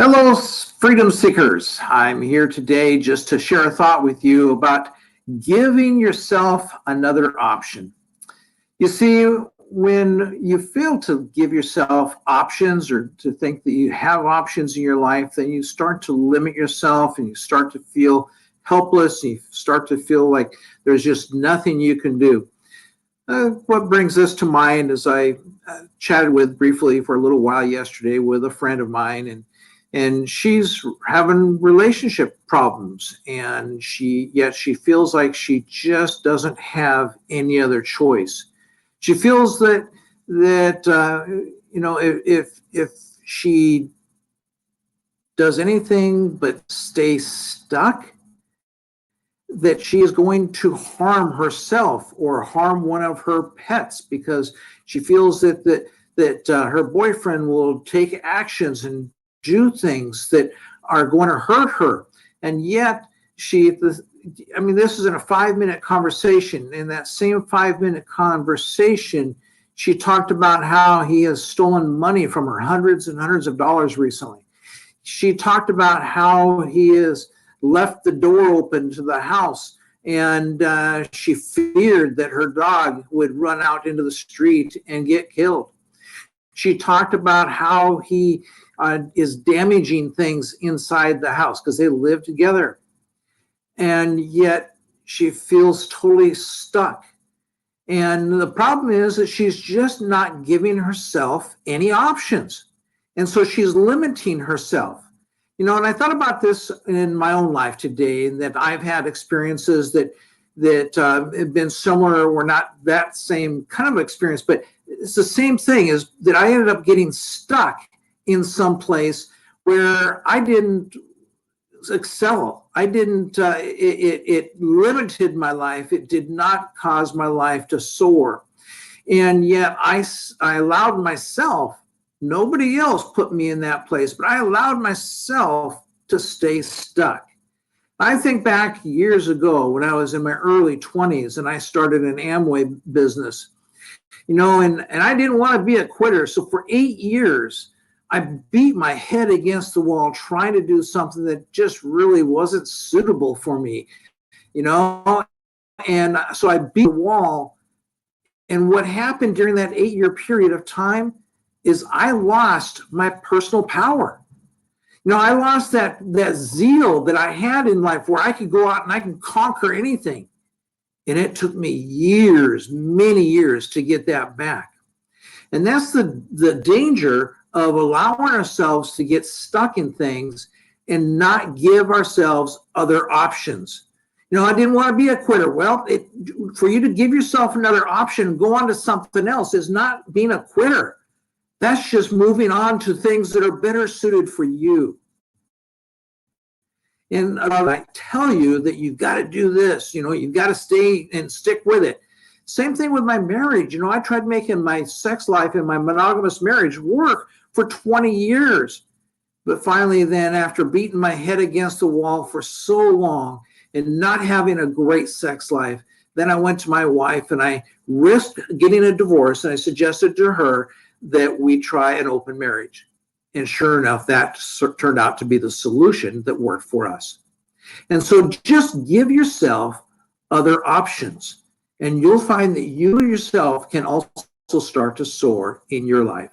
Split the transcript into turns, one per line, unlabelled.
Hello, freedom seekers. I'm here today just to share a thought with you about giving yourself another option. You see, when you fail to give yourself options or to think that you have options in your life, then you start to limit yourself and you start to feel helpless. And you start to feel like there's just nothing you can do. What brings this to mind is I chatted with briefly for a little while yesterday with a friend of mine, and she's having relationship problems, and she feels like she just doesn't have any other choice. She feels that if she does anything but stay stuck, that she is going to harm herself or harm one of her pets, because she feels that her boyfriend will take actions and do things that are going to hurt her. And yet this is in a 5-minute conversation. In that same 5-minute conversation, she talked about how he has stolen money from her, hundreds and hundreds of dollars recently. She talked about how he has left the door open to the house, and she feared that her dog would run out into the street and get killed. She talked about how he is damaging things inside the house because they live together. And yet she feels totally stuck. And the problem is that she's just not giving herself any options. And so she's limiting herself. And I thought about this in my own life today, and that I've had experiences that have been similar. We're not that same kind of experience, but it's the same thing, is that I ended up getting stuck in some place where I didn't excel. It limited my life. It did not cause my life to soar. And yet I allowed myself, nobody else put me in that place, but I allowed myself to stay stuck. I think back years ago when I was in my early 20s and I started an Amway business, and I didn't want to be a quitter. So for 8 years, I beat my head against the wall trying to do something that just really wasn't suitable for me, and so I beat the wall. And what happened during that 8-year period of time is I lost my personal power. I lost that zeal that I had in life where I could go out and I can conquer anything. And it took me years, many years, to get that back. And that's the danger of allowing ourselves to get stuck in things and not give ourselves other options. I didn't want to be a quitter. Well, for you to give yourself another option, go on to something else, is not being a quitter. That's just moving on to things that are better suited for you. And I tell you that you've got to do this, you've got to stay and stick with it. Same thing with my marriage. I tried making my sex life and my monogamous marriage work for 20 years. But finally, then, after beating my head against the wall for so long and not having a great sex life, then I went to my wife and I risked getting a divorce, and I suggested to her that we try an open marriage. And sure enough, that turned out to be the solution that worked for us. And so just give yourself other options, and you'll find that you yourself can also start to soar in your life.